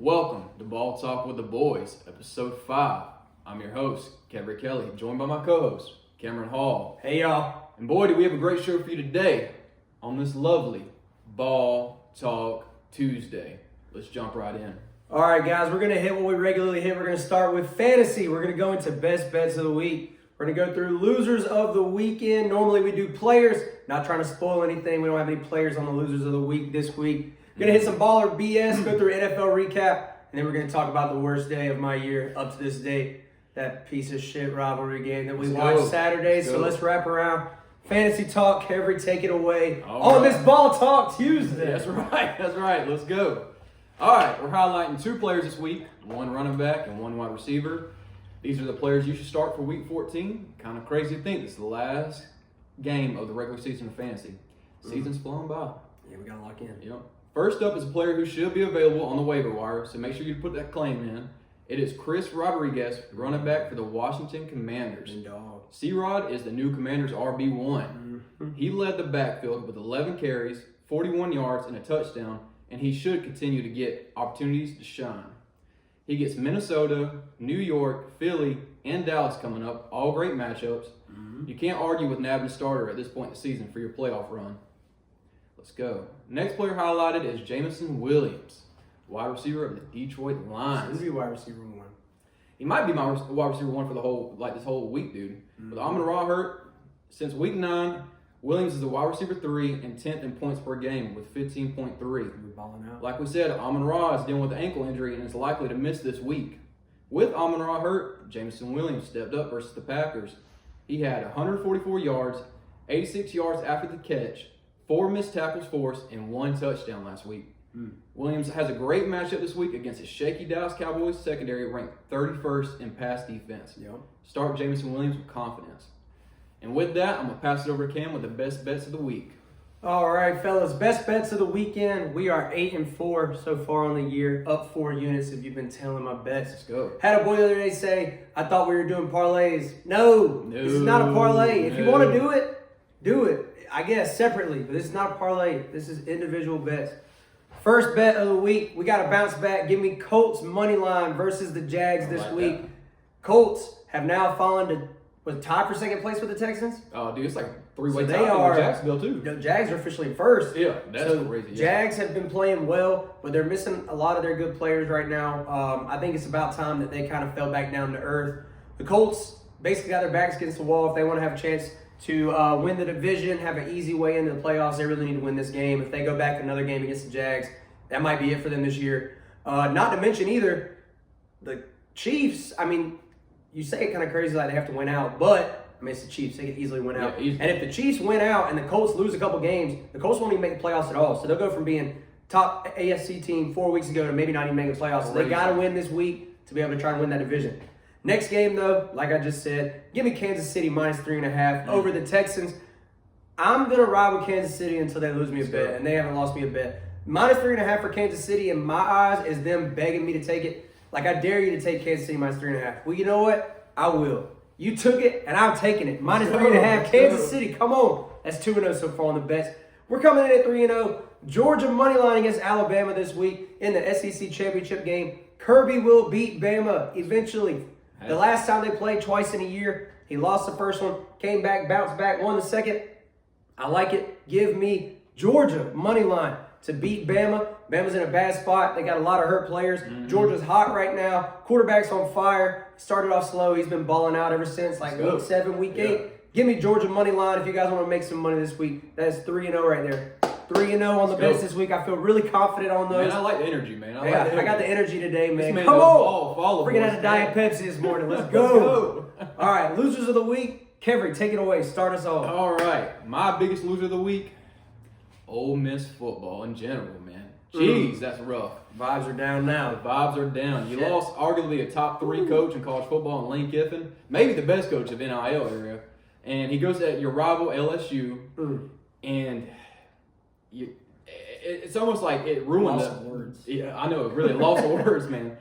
Welcome to Ball Talk with the Boys, episode 5. I'm your host, Kevin Kelly, joined by my co-host, Cameron Hall. Hey, y'all. And boy, do we have a great show for you today on this lovely Ball Talk Tuesday. Let's jump right in. All right, guys, we're going to hit what we regularly hit. We're going to start with fantasy. We're going to go into best bets of the week. We're going to go through losers of the weekend. Normally we do players. Not trying to spoil anything. We don't have any players on the losers of the week this week. We're going to hit some baller BS, go through NFL recap, and then we're going to talk about the worst day of my year up to this date. That piece of shit rivalry game that we watched Saturday. So let's wrap around. Fantasy talk, Kevry, take it away on this Ball Talk Tuesday. That's right. Let's go. All right, we're highlighting 2 players this week, 1 running back and 1 wide receiver. These are the players you should start for week 14. Kind of crazy to think this is the last game of the regular season of fantasy. Season's flown by. Yeah, we got to lock in. Yep. First up is a player who should be available on the waiver wire, so make sure you put that claim in. It is Chris Rodriguez, running back for the Washington Commanders. C-Rod is the new Commanders RB1. He led the backfield with 11 carries, 41 yards, and a touchdown, and he should continue to get opportunities to shine. He gets Minnesota, New York, Philly, and Dallas coming up, all great matchups. You can't argue with nabbing a starter at this point in the season for your playoff run. Let's go. Next player highlighted is Jameson Williams, wide receiver of the Detroit Lions. He'll be wide receiver 1. He might be my wide receiver 1 for the whole, this whole week, dude. With Amon-Ra hurt, since week 9, Williams is the wide receiver 3 and 10th in points per game with 15.3. We're balling out. Like we said, Amon-Ra is dealing with an ankle injury and is likely to miss this week. With Amon-Ra hurt, Jameson Williams stepped up versus the Packers. He had 144 yards, 86 yards after the catch, 4 missed tackles forced, and 1 touchdown last week. Williams has a great matchup this week against a shaky Dallas Cowboys secondary ranked 31st in pass defense. Start Jameson Williams with confidence. And with that, I'm going to pass it over to Cam with the best bets of the week. All right, fellas, best bets of the weekend. We are 8-4 so far on the year, up 4 units if you've been telling my bets. Let's go. Had a boy the other day say, I thought we were doing parlays. No, this is not a parlay. If you want to do it. I guess separately, but this is not a parlay. This is individual bets. First bet of the week, we got to bounce back. Give me Colts money line versus the Jags this week. Colts have now fallen to tied for second place with the Texans. Oh, dude, it's like 3-way so tie with Jacksonville too. The Jags are officially first. Yeah, that's crazy. Jags have been playing well, but they're missing a lot of their good players right now. I think it's about time that they kind of fell back down to earth. The Colts basically got their backs against the wall. If they want to have a chance to win the division, have an easy way into the playoffs, they really need to win this game. If they go back another game against the Jags, that might be it for them this year. Not to mention either, the Chiefs, I mean, you say it kind of crazy like they have to win out, but, I mean, it's the Chiefs. They could easily win out. Yeah, and if the Chiefs win out and the Colts lose a couple games, the Colts won't even make the playoffs at all. So they'll go from being top AFC team 4 weeks ago to maybe not even making the playoffs. So they got to win this week to be able to try and win that division. Next game, though, like I just said, give me Kansas City minus 3.5 over the Texans. I'm going to ride with Kansas City until they lose me a bet, and they haven't lost me a bet. Minus 3.5 for Kansas City, in my eyes, is them begging me to take it. Like, I dare you to take Kansas City minus 3.5. Well, you know what? I will. You took it, and I'm taking it. Minus 3.5. Kansas City, come on. That's 2-0 so far on the bets. We're coming in at 3-0. Georgia money line against Alabama this week in the SEC championship game. Kirby will beat Bama eventually. The last time they played twice in a year, he lost the first one, came back, bounced back, won the second. I like it. Give me Georgia money line to beat Bama. Bama's in a bad spot. They got a lot of hurt players. Georgia's hot right now. Quarterback's on fire. Started off slow. He's been balling out ever since, like week 7, week 8. Give me Georgia money line if you guys want to make some money this week. That is 3-0 right there. 3-0 on the bets this week. I feel really confident on those. Man, I like the energy, man. I got the energy today, man. Come on. Freaking out of Diet Pepsi this morning. Let's go. All right, losers of the week. Kevry, take it away. Start us off. All right. My biggest loser of the week, Ole Miss football in general, man. Jeez, that's rough. Vibes are down now. The vibes are down. You lost arguably a top 3 coach in college football in Lane Kiffin, maybe the best coach of NIL area, and he goes at your rival LSU, and it's almost like it ruined loss of words. Yeah, I know, it really lost of words, man.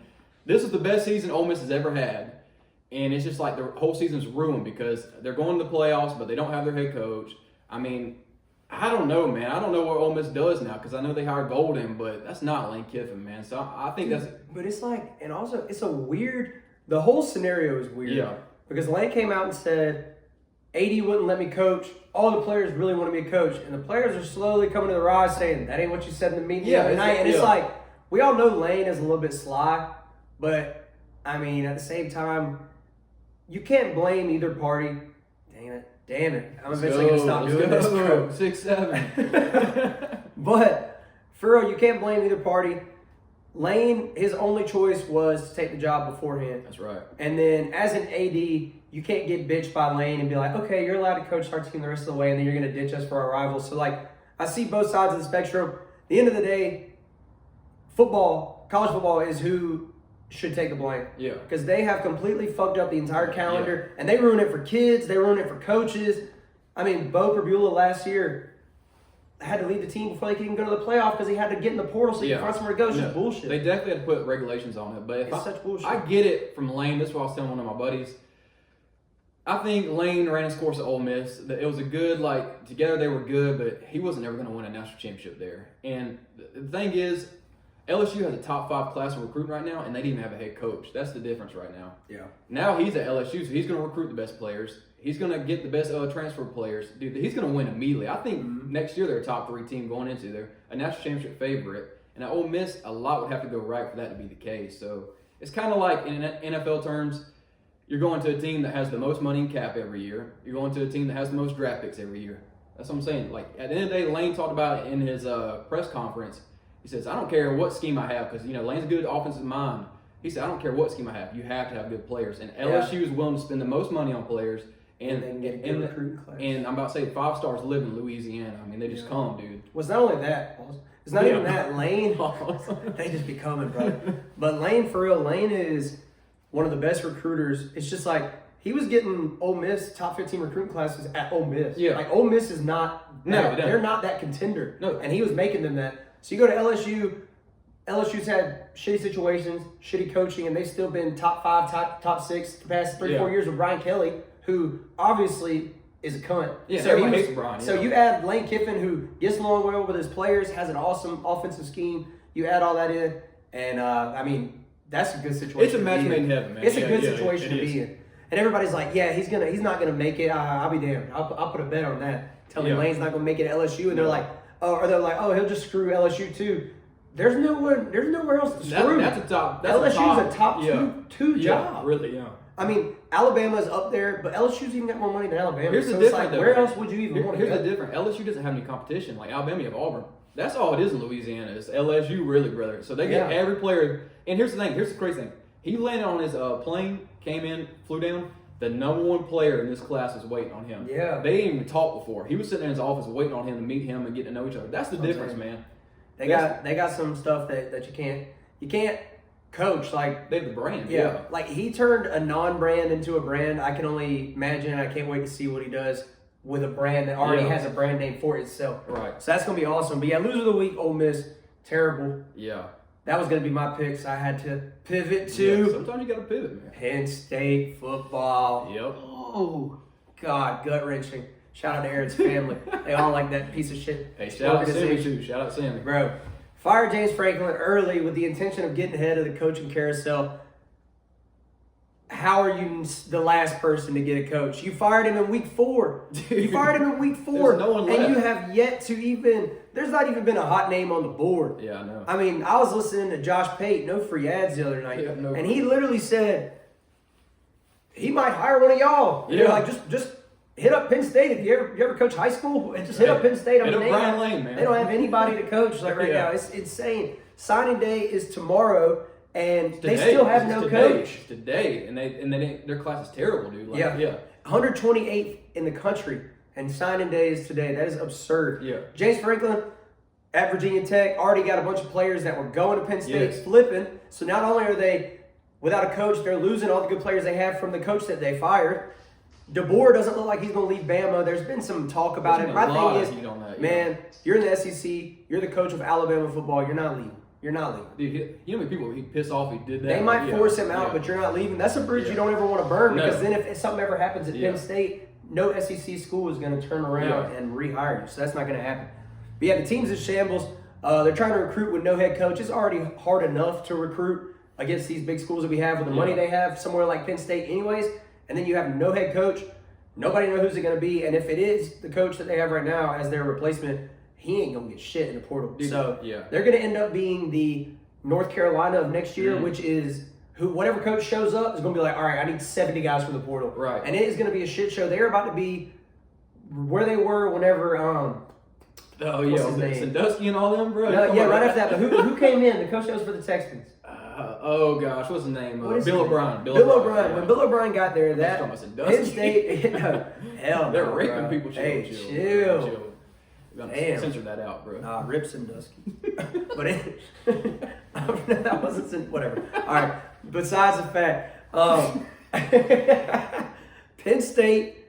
This is the best season Ole Miss has ever had, and it's just like the whole season's ruined because they're going to the playoffs, but they don't have their head coach. I mean, I don't know, man. I don't know what Ole Miss does now because I know they hired Golden, but that's not Lane Kiffin, man. So I think that's. But it's like, and also it's a weird. The whole scenario is weird. Yeah. Because Lane came out and said, AD wouldn't let me coach. All the players really want to be a coach, and the players are slowly coming to the rise saying that ain't what you said in the meeting the other night. And it's like, we all know Lane is a little bit sly, but I mean at the same time, you can't blame either party. Damn it. I'm eventually going to stop doing this, bro. 6-7. But, for real, you can't blame either party. Lane, his only choice was to take the job beforehand. That's right. And then, as an AD, you can't get bitched by Lane and be like, okay, you're allowed to coach our team the rest of the way, and then you're going to ditch us for our rivals. So, like, I see both sides of the spectrum. At the end of the day, football, college football is who should take the blame. Yeah. Because they have completely fucked up the entire calendar, and they ruin it for kids, they ruin it for coaches. I mean, Bo Perbula last year had to leave the team before they could even go to the playoff because he had to get in the portal so he could find somewhere to go. It's just bullshit. They definitely had to put regulations on it. But it's such bullshit. I get it from Lane. That's what I was telling one of my buddies. I think Lane ran his course at Ole Miss. It was a good, like, together they were good, but he wasn't ever going to win a national championship there. And the thing is, LSU has a top 5 class of recruiting right now, and they didn't even have a head coach. That's the difference right now. Yeah. Now he's at LSU, so he's going to recruit the best players. He's going to get the best transfer players. Dude, he's going to win immediately. I think next year they're a top 3 team going into there, a national championship favorite. And at Ole Miss, a lot would have to go right for that to be the case. So it's kind of like in NFL terms, you're going to a team that has the most money in cap every year. You're going to a team that has the most draft picks every year. That's what I'm saying. Like, at the end of the day, Lane talked about it in his press conference. He says, I don't care what scheme I have, because, Lane's a good offensive mind. He said, I don't care what scheme I have. You have to have good players. And LSU is willing to spend the most money on players. And I'm about to say 5 stars live in Louisiana. I mean, they just come, dude. Well, it's not only that. It's not even that. Lane, they just be coming, bro. But Lane, for real, Lane is one of the best recruiters. It's just like, he was getting Ole Miss top 15 recruiting classes at Ole Miss. Yeah. Like, Ole Miss is not that. They're not that contender. No. And he was making them that. So you go to LSU, LSU's had shitty situations, shitty coaching, and they've still been top 5, top 6 the past 3-4 years with Brian Kelly, who obviously is a cunt. Yeah, so everyone hates Brian. So you add Lane Kiffin, who gets along well with his players, has an awesome offensive scheme. You add all that in, and I mean, that's a good situation. It's a match made in heaven, man. It's a good situation to be in. And everybody's like, yeah, he's not gonna make it. I'll be damned. I'll put a bet on that. Tell me Lane's not gonna make it at LSU, and they're like, oh, he'll just screw LSU too. There's nowhere else to screw. That's a top. LSU's a top two job. Really, yeah. I mean, Alabama's up there, but LSU's even got more money than Alabama. Here's the difference. Like, where else would you even want to go? Here's the difference. LSU doesn't have any competition. Like Alabama, you have Auburn. That's all it is in Louisiana. It's LSU, really, brother. So they get every player. And here's the thing. Here's the crazy thing. He landed on his plane, came in, flew down. The number 1 player in this class was waiting on him. Yeah. They didn't even talk before. He was sitting in his office waiting on him to meet him and get to know each other. That's the difference, man. They got some stuff that you can't coach. Like, they have the brand. Yeah. Like, he turned a non-brand into a brand. I can only imagine. I can't wait to see what he does with a brand that already has a brand name for itself. Right. So that's gonna be awesome. But yeah, loser of the week, Ole Miss, terrible. Yeah. That was going to be my pick, so I had to pivot to... Yeah, sometimes you got to pivot, man. Penn State football. Yep. Oh, God, gut-wrenching. Shout out to Aaron's family. They all like that piece of shit. Hey, shout out to Sammy, too. Shout out to Sammy. Bro, fired James Franklin early with the intention of getting ahead of the coaching carousel. How are you the last person to get a coach? You fired him in week 4. Dude, you fired him in week 4. No one left. And you have yet to even... There's not even been a hot name on the board. Yeah, I know. I mean, I was listening to Josh Pate, no free ads the other night, and he literally said he might hire one of y'all. Yeah. Like, just hit up Penn State. If you ever coach high school, and just hit up Penn State. Hit up Brian Lane, man. They don't have anybody to coach like right now. It's insane. Signing day is tomorrow. And they still have no coach. It's today, and their class is terrible, dude. Like, 128th in the country, and signing day is today. That is absurd. Yeah. James Franklin at Virginia Tech already got a bunch of players that were going to Penn State, flipping. So not only are they without a coach, they're losing all the good players they have from the coach that they fired. DeBoer doesn't look like he's going to leave Bama. There's been some talk about it. My thing is, man, you're in the SEC. You're the coach of Alabama football. You're not leaving. You're not leaving. Dude, you know how many people he pissed off he did that? They might force him out, but you're not leaving. That's a bridge you don't ever want to burn because then if something ever happens at Penn State, no SEC school is going to turn around and rehire you. So that's not going to happen. But yeah, the team's in shambles. They're trying to recruit with no head coach. It's already hard enough to recruit against these big schools that we have with the money they have somewhere like Penn State anyways. And then you have no head coach. Nobody knows who's it going to be. And if it is the coach that they have right now as their replacement, he ain't going to get shit in the portal. So they're going to end up being the North Carolina of next year, which is whatever coach shows up is going to be like, all right, I need 70 guys from the portal. Right. And it is going to be a shit show. They're about to be where they were whenever Sandusky and all them, bro. No, right after that. But who came in? The coach that was for the Texans. Oh gosh, what's his name? Bill O'Brien. Bill O'Brien. When Bill O'Brien got there, Penn State. Hell, they're raping people. Chill. Damn. Censor that out, bro. Nah, Rip Sandusky. But that wasn't whatever. All right. Besides the fact, Penn State,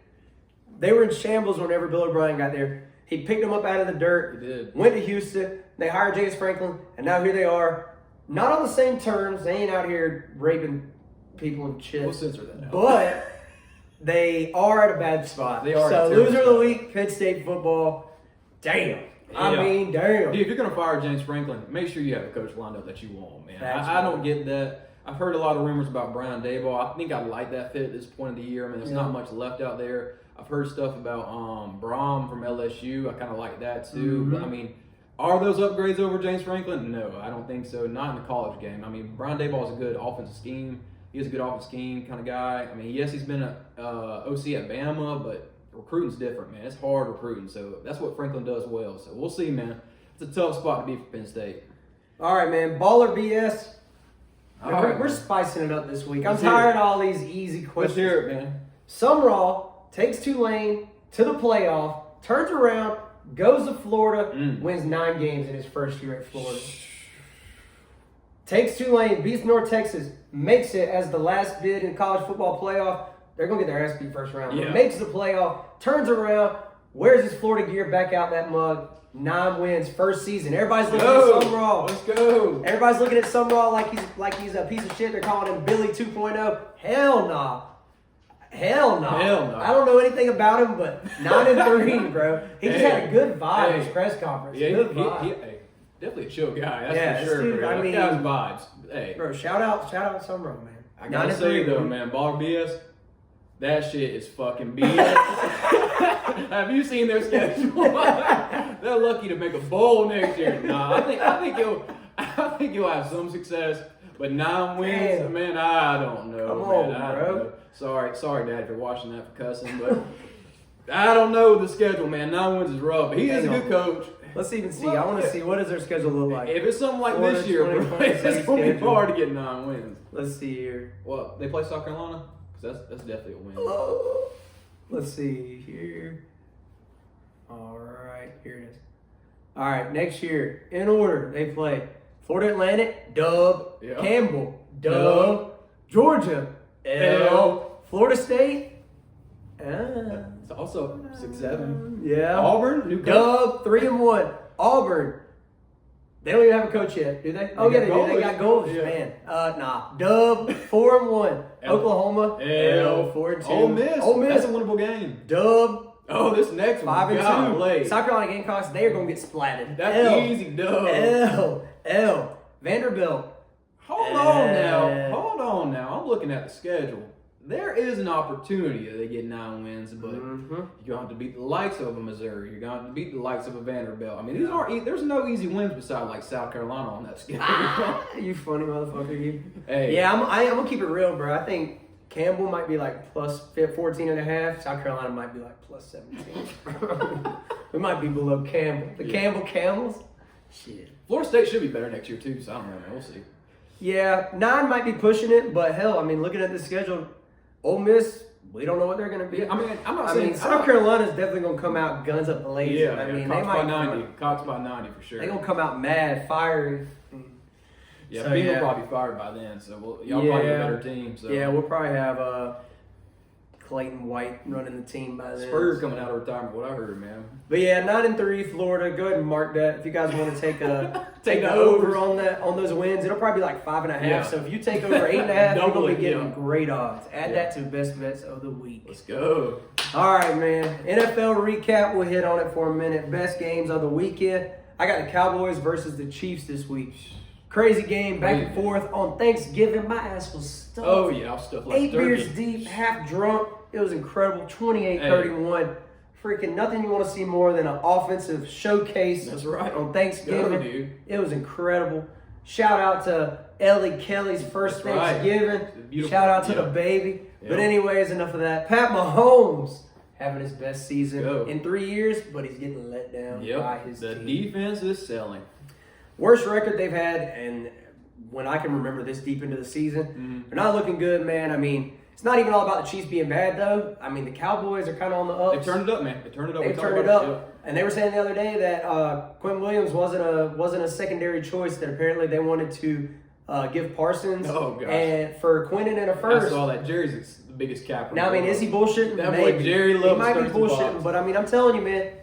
they were in shambles whenever Bill O'Brien got there. He picked them up out of the dirt. He did. Went to Houston. They hired James Franklin, and now here they are. Not on the same terms. They ain't out here raping people and shit. We'll censor that out. But they are at a bad spot. They are. So loser of the week, Penn State football. Damn. I mean, damn. Dude, if you're going to fire James Franklin, make sure you have a coach lined up that you want, man. I don't get that. I've heard a lot of rumors about Brian Daboll. I think I like that fit at this point of the year. I mean, there's not much left out there. I've heard stuff about Braum from LSU. I kind of like that too. But, I mean, are those upgrades over James Franklin? No, I don't think so. Not in the college game. I mean, Brian Daboll is a good offensive scheme. He is a good offensive scheme kind of guy. I mean, yes, he's been an OC at Bama, but recruiting's different, man. It's hard recruiting, so that's what Franklin does well. So we'll see, man. It's a tough spot to be for Penn State. All right, man. Baller BS. We're We're spicing it up this week. I'm tired of all these easy questions. Let's hear it, man. Summerall takes Tulane to the playoff, turns around, goes to Florida, wins 9 games in his first year at Florida. Takes Tulane, beats North Texas, makes it as the last bid in college football playoff. They're going to get their ass beat first round. Yeah. Makes the playoff, turns around, wears his Florida gear back out that mug. 9 wins, first season. Everybody's looking at Summerall. Let's go. Everybody's looking at Summerall like he's a piece of shit. They're calling him Billy 2.0. Hell nah. Hell no. I don't know anything about him, but 9-3, bro. He just had a good vibe at his press conference. Yeah, good vibe. he definitely a chill guy. That's for sure. Dude, bro. I mean, that guy's vibes. Hey, bro, shout out Summerall, man. I gotta say though, man, Baller BS, that shit is fucking BS. Have you seen their schedule? They're lucky to make a bowl next year. Nah, I think you'll have some success. But 9 wins, man, I don't know. Come on, man. bro. Don't know. Sorry, Dad, for watching that for cussing, but I don't know the schedule, man. 9 wins is rough. But he is a good coach. Let's even see. I want to see what does their schedule look like. If it's something like this year, bro, it's going to be hard to get 9 wins. Let's see here. Well, they play South Carolina? Because that's definitely a win. Let's see here. All right, here it is. All right, next year, in order, they play Florida Atlantic, dub. Yeah. Campbell, dub. Georgia, L. Florida State, It's also 6-7. Yeah. Auburn, new coach. Dub, 3-1. Auburn. They don't even have a coach yet, do they? Oh, yeah, they do. They got goals. Yeah. Man. Nah. Dub, 4-1. Oklahoma, L, 4-2. Ole Miss. That's a winnable game. Dub. Oh, this next one. 5-2. South Carolina Gamecocks, they are going to get splatted. That's easy, dub. L. Vanderbilt. Hold on now. I'm looking at the schedule. There is an opportunity that they get 9 wins, but you're going to have to beat the likes of a Missouri. You're going to have to beat the likes of a Vanderbilt. I mean, there's no easy wins besides like South Carolina on that schedule. You funny motherfucker, you. Hey. Yeah, I'm going to keep it real, bro. I think Campbell might be like plus 14.5. South Carolina might be like plus 17. We might be below Campbell. The Campbell Camels? Shit. Florida State should be better next year, too, so I don't know, man. We'll see. Yeah, 9 might be pushing it, but hell, I mean, looking at this schedule, Ole Miss, we don't know what they're going to be. Yeah, I mean, I'm not saying South Carolina's definitely going to come out guns up blazing. Yeah, I mean, Cox they might by 90. Cox by 90 for sure. They're going to come out mad, fiery. Yeah, So, people will probably fired by then, so y'all probably a better team. So. Yeah, we'll probably have Clayton White running the team by then. Spurs coming out of retirement, what I heard, man. But yeah, 9-3 Florida. Go ahead and mark that. If you guys want to take a take the over on those wins. It'll probably be like 5.5. Yeah. So if you take over 8.5, you're gonna be getting yeah. great odds. Add that to best bets of the week. Let's go. All right, man. NFL recap. We'll hit on it for a minute. Best games of the weekend. I got the Cowboys versus the Chiefs this week. Crazy game, back and forth on Thanksgiving. My ass was stuffed. Oh yeah, I was stuffed like 8 turkey. beers deep, half drunk. It was incredible. 28-31. Freaking nothing you want to see more than an offensive showcase. That's right. On Thanksgiving. Go, dude. It was incredible. Shout out to Ellie Kelly's first That's right. Thanksgiving. Shout out to the baby. Yep. But anyways, enough of that. Pat Mahomes having his best season Go. in 3 years, but he's getting let down by his The team. defense is selling. Worst record they've had, and when I can remember this deep into the season, they're not looking good, man. I mean, it's not even all about the Chiefs being bad, though. I mean, the Cowboys are kind of on the ups. They turned it up, man. They turned it up. They've turned it up. And they were saying the other day that Quinn Williams wasn't a secondary choice, that apparently they wanted to give Parsons and for Quinnen in a first. I saw that. Jerry's the biggest capper. Now, I mean, is he bullshitting? That Maybe. boy Jerry loves He might be Thursday bullshitting, box. but I mean, I'm telling you, man.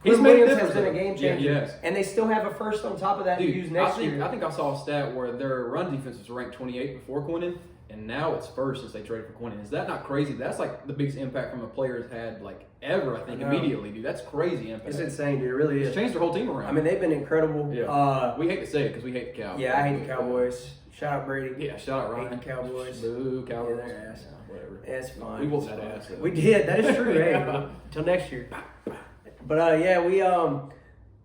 He's Quinn made a Williams has difference, been a game changer. Yeah, yes. And they still have a first on top of that to use next year. I think I saw a stat where their run defense was ranked 28 before Quinnen, and now it's first since they traded for Quinnen. Is that not crazy? That's like the biggest impact from a player has had like ever, I think, immediately, dude. That's crazy impact. It's insane, dude. It really is. It's changed their whole team around. I mean, they've been incredible. Yeah. We hate to say it because we hate the Cowboys. Yeah, I hate the Cowboys. Shout out Brady. Yeah, shout out Ryan. Hate the Cowboys. Boo, Cowboys. Yeah, their ass. Whatever. It's fine. We whooped that ass. We did. That is true. Hey, until next year. But we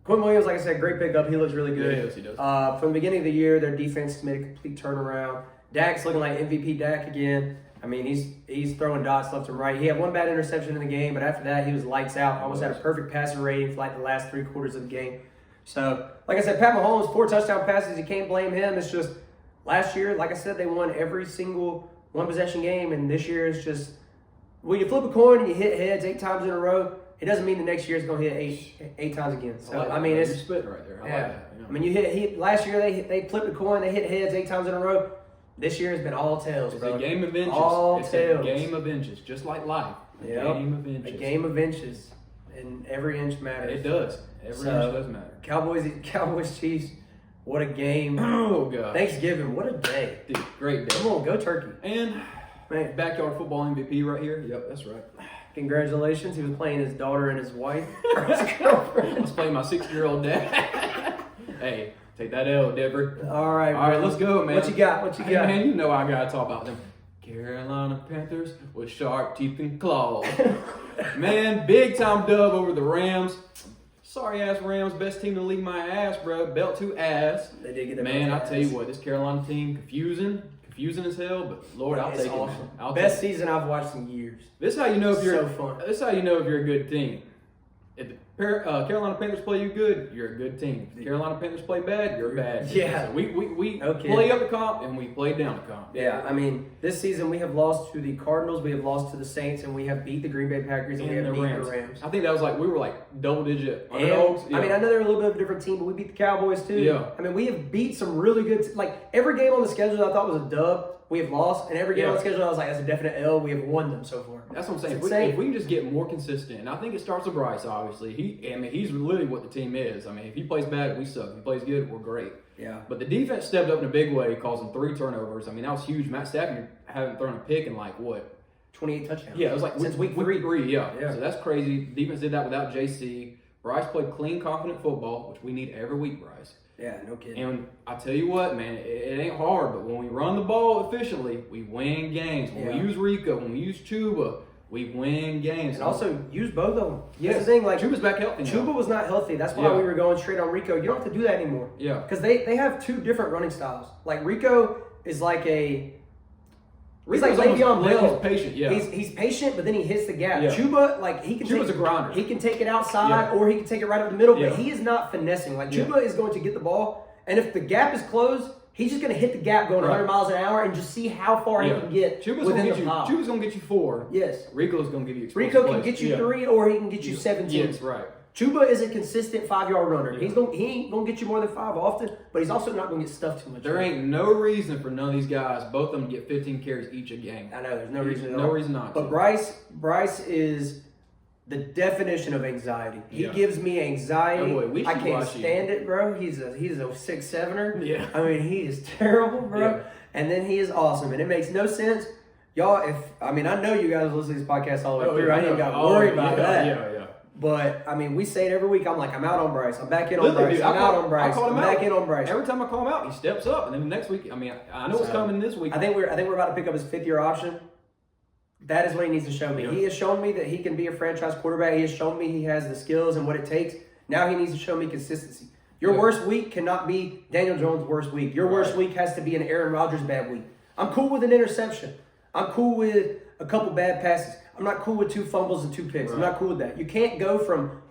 Quinn Williams, like I said, great pickup. He looks really good. Yeah, yes, he does. From the beginning of the year, their defense made a complete turnaround. Dak's looking like MVP Dak again. I mean, he's throwing dots left and right. He had one bad interception in the game, but after that, he was lights out. Almost had a perfect passer rating for like the last 3 quarters of the game. So, like I said, Pat Mahomes, 4 touchdown passes. You can't blame him. It's just last year, like I said, they won every single one-possession game, and this year it's just when you flip a coin and you hit heads 8 times in a row, it doesn't mean the next year it's going to hit eight times again. So, I mean, it's split right there. I like that. Yeah. I mean, last year they flipped a coin, they hit heads 8 times in a row. This year has been all tails, It's bro. a game of inches. It's a game of inches, just like life. Game of inches. A game of inches, and every inch matters. It does. Every inch does matter. Cowboys, Chiefs. What a game! Oh god. Thanksgiving, what a day, dude. Great day. Come on, go Turkey. And man, backyard football MVP right here. Yep, that's right. Congratulations. He was playing his daughter and his wife. Or his girlfriend. I was playing my 6-year-old dad. Hey. Take that L, Deborah. All right, let's go, man. What you got? Hey, man, you know I gotta talk about them Carolina Panthers with sharp teeth and claws. Man, big time dub over the Rams. Sorry ass Rams, best team to leave my ass, bro. Belt to ass. They did get that. Man, I tell you what, this Carolina team confusing as hell. But Lord, I'll take awesome. it. Man. Best season I've watched in years. This is how you know if you're. So fun. This is how you know if you're a good team. If the Carolina Panthers play you good, you're a good team. If the Carolina Panthers play bad, you're a bad team. Yeah. So we play up the comp and we play down the comp. Yeah, I mean, this season we have lost to the Cardinals, we have lost to the Saints, and we have beat the Green Bay Packers, and we have beat the Rams. I think that was like, we were like double-digit underdogs. I mean, I know they're a little bit of a different team, but we beat the Cowboys too. Yeah. I mean, we have beat some really good, like every game on the schedule I thought was a dub, we have lost, and every game on the schedule I was like, that's a definite L, we have won them so far. That's what I'm saying. If we can just get more consistent, and I think it starts with Bryce, obviously. He's literally what the team is. I mean, if he plays bad, we suck. If he plays good, we're great. Yeah. But the defense stepped up in a big way, causing 3 turnovers. I mean, that was huge. Matt Stafford hadn't thrown a pick in like, what? 28 touchdowns. Yeah, it was like since week 3. Yeah. So that's crazy. Defense did that without JC. Bryce played clean, confident football, which we need every week, Bryce. Yeah, no kidding. And I tell you what, man, it ain't hard, but when we run the ball efficiently, we win games. When we use Rico, when we use Chuba, we win games. And also use both of them. Yes. That's the thing, like Chuba's back healthy now. Chuba was not healthy. That's why we were going straight on Rico. You don't have to do that anymore. Yeah. Because they have 2 different running styles. Like Rico is like a he's like Le'Veon Bell. He's patient, yeah. He's patient, but then he hits the gap. Yeah. Chuba, like he can Chuba's a grinder. He can take it outside or he can take it right up the middle, Yeah. but he is not finessing. Like Chuba is going to get the ball, and if the gap is closed, he's just going to hit the gap going 100 miles an hour and just see how far he can get within the pile. Chuba's going to get you 4. Yes. Rico's going to give you explosive Rico can plays. get you 3 or he can get you 17. Yes, right. Chuba is a consistent 5-yard runner. He ain't gonna get you more than 5 often, but he's also not gonna get stuffed too much. There ain't no reason for none of these guys, both of them, to get 15 carries each a game. I know there's no reason. No reason not. But Bryce is the definition of anxiety. He Yeah. gives me anxiety. Oh, boy, we I should can't watch you. stand it, bro. He's a 6'7". Yeah. I mean, he is terrible, bro. Yeah. And then he is awesome, and it makes no sense. Y'all, I know you guys listen to this podcast all the way through. I ain't got to worry about that. Yeah. But I mean, we say it every week. I'm like, I'm out on Bryce. I'm back in on Literally, Bryce. dude, I'm out on Bryce. I called I'm him back out. in on Bryce. Every time I call him out, he steps up, and then the next week, I mean, I know it's coming this week. I think we're about to pick up his 5th-year option. That is what he needs to show me. Yeah. He has shown me that he can be a franchise quarterback. He has shown me he has the skills and what it takes. Now he needs to show me consistency. Your worst week cannot be Daniel Jones' worst week. Your worst week has to be an Aaron Rodgers bad week. I'm cool with an interception. I'm cool with a couple bad passes. I'm not cool with 2 fumbles and 2 picks. I'm not cool with that. You can't go from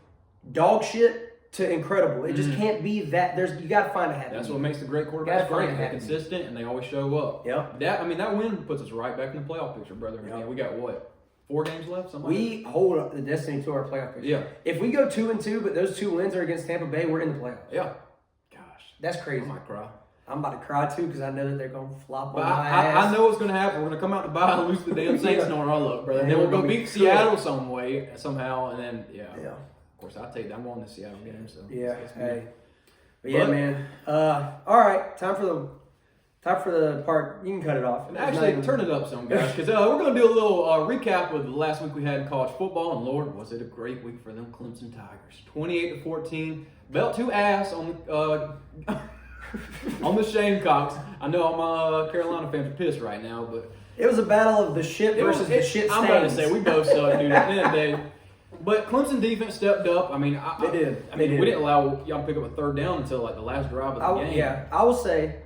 dog shit to incredible. It just can't be that. You got to find a happy. That's what makes the great quarterbacks great. They're happy. consistent and they always show up. Yep. That win puts us right back in the playoff picture, brother. Yep. I mean, we got what? 4 games left? Something We hold up the destiny to our playoff picture. Yeah. If we go 2-2, but those 2 wins are against Tampa Bay, we're in the playoffs. Yeah. Gosh. That's I crazy. might cry. I'm about to cry too because I know that they're going to flop But on my ass. I know what's going to happen. We're going to come out to bye and lose the damn Saints on our luck, brother. And Yeah, then we'll we're go gonna be beat Seattle somehow, and then, Yeah. Of course, I'm going to Seattle game, so. Yeah. it's Hey. good. But yeah, But- man. All right. Time for the part. You can cut it off. And actually, turn it up some, guys, because we're going to do a little recap of the last week we had in college football, and Lord, was it a great week for them Clemson Tigers. 28-14, belt to ass on the on the Shamecocks. I know all my Carolina fans are pissed right now, but It was a battle of the shit versus the shit I'm about to stains. say we both suck, dude. At the end of the day. But Clemson defense stepped up. I mean, They did. I mean, They we did. didn't allow y'all to pick up a 3rd down until like the last drive of the game. Yeah, I will say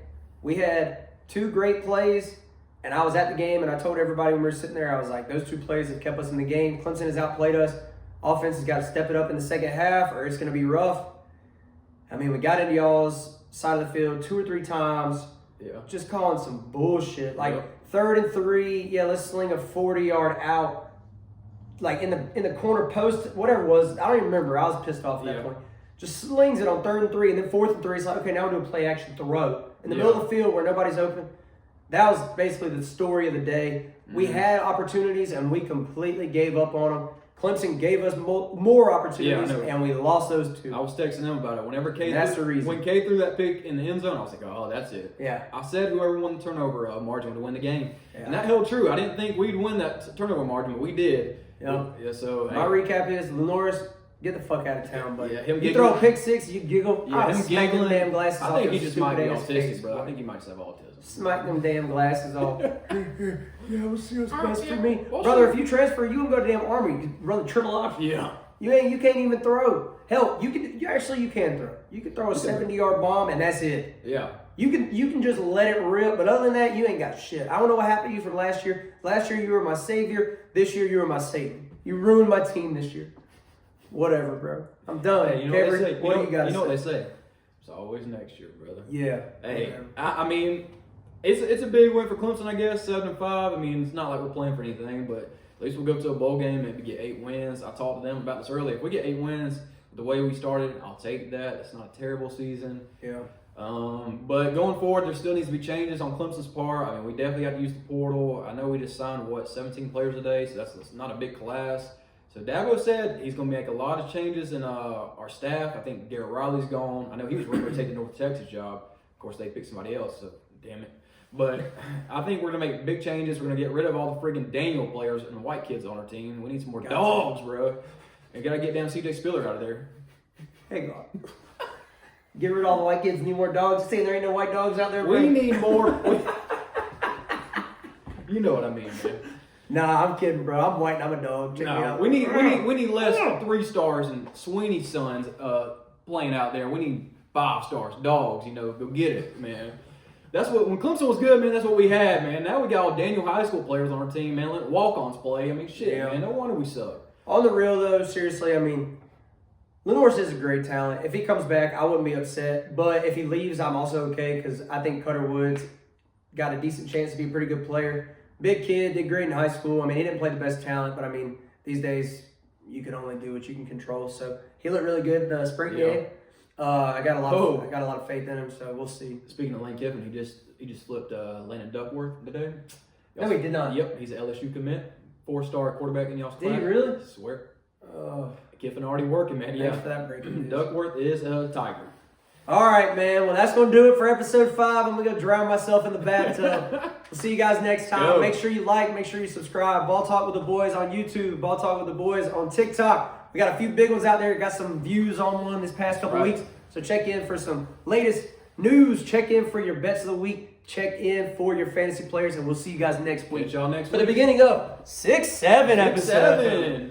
we had 2 great plays, and I was at the game, and I told everybody when we were sitting there, I was like, those 2 plays have kept us in the game. Clemson has outplayed us. Offense has got to step it up in the second half, or it's going to be rough. I mean, we got into y'all's side of the field 2 or 3 times, just calling some bullshit. Like 3rd and 3, let's sling a 40-yard out, like in the corner post, whatever it was. I don't even remember. I was pissed off at that point. Just slings it on 3rd and 3, and then 4th and 3. It's like, okay, now we'll do a play action throw in the middle of the field where nobody's open. That was basically the story of the day. We had opportunities, and we completely gave up on them. Clemson gave us more opportunities, and we lost those 2. I was texting them about it. Whenever That's the reason. When K threw that pick in the end zone, I was like, oh, that's it. Yeah. I said whoever won the turnover margin would win the game. Yeah. And that held true. I didn't think we'd win that turnover margin, but we did. Yeah. So My recap is Norris, get the fuck out of town, buddy. Yeah, him you giggling. throw a pick 6, you giggle. Yeah, him smack them giggling. damn glasses off. I think he your just might be stupid ass face, autistic, bro. I boy. think he might just have autism. Smack them damn glasses off. Yeah, we'll see what's best for me. Well, Brother, sure. if you transfer, you can go to damn Army. You run the triple option. Yeah. You can't even throw. Hell, you can throw. You can throw a 70-yard bomb and that's it. Yeah. You can just let it rip, but other than that, you ain't got shit. I don't know what happened to you from last year. Last year you were my savior. This year you were my savior. You ruined my team this year. Whatever, bro. I'm done. Hey, you know what they say? What do you got? You know what they say? It's always next year, brother. Yeah. Hey, whatever. I mean, it's a big win for Clemson, I guess. 7-5. I mean, it's not like we're playing for anything, but at least we'll go to a bowl game, maybe get 8 wins. I talked to them about this earlier. If we get 8 wins, the way we started, I'll take that. It's not a terrible season. Yeah. But going forward, there still needs to be changes on Clemson's part. I mean, we definitely have to use the portal. I know we just signed, 17 players today, so that's not a big class. So Dabo said he's going to make a lot of changes in our staff. I think Garrett Riley's gone. I know he was ready to take the North Texas job. Of course, they picked somebody else, so damn it. But I think we're going to make big changes. We're going to get rid of all the friggin' Daniel players and the white kids on our team. We need some more dogs, bro. And got to get down CJ Spiller out of there. Hey, God. Get rid of all the white kids, need more dogs. Saying there ain't no white dogs out there, bro. We need more. You know what I mean, man. Nah, I'm kidding, bro. I'm white and I'm a dog. Check me No, out. we need less 3 stars and Sweeney's sons playing out there. We need 5 stars, dogs. Go get it, man. That's what when Clemson was good, man. That's what we had, man. Now we got all Daniel High School players on our team, man. Let walk-ons play. I mean, shit, man. No wonder we suck. On the real though, seriously, I mean, Lenores is a great talent. If he comes back, I wouldn't be upset. But if he leaves, I'm also okay because I think Cutter Woods got a decent chance to be a pretty good player. Big kid, did great in high school. I mean, he didn't play the best talent, but I mean, these days you can only do what you can control. So he looked really good in the spring game. I got a lot of faith in him. So we'll see. Speaking of Lane Kiffin, he just flipped Landon Duckworth today. No, he did not. Yep, he's an LSU commit, 4-star quarterback in y'all's class. Did he really? I swear. Kiffin already working, man. Thanks for that breaking news. Duckworth is a Tiger. All right, man. Well, that's going to do it for episode 5. I'm going to go drown myself in the bathtub. We'll see you guys next time. Go. Make sure you like. Make sure you subscribe. Ball Talk with the Boys on YouTube. Ball Talk with the Boys on TikTok. We got a few big ones out there. Got some views on one this past couple weeks. So check in for some latest news. Check in for your bets of the week. Check in for your fantasy players. And we'll see you guys next week. Catch y'all next For week. the beginning of 6-7 episode. 6-7.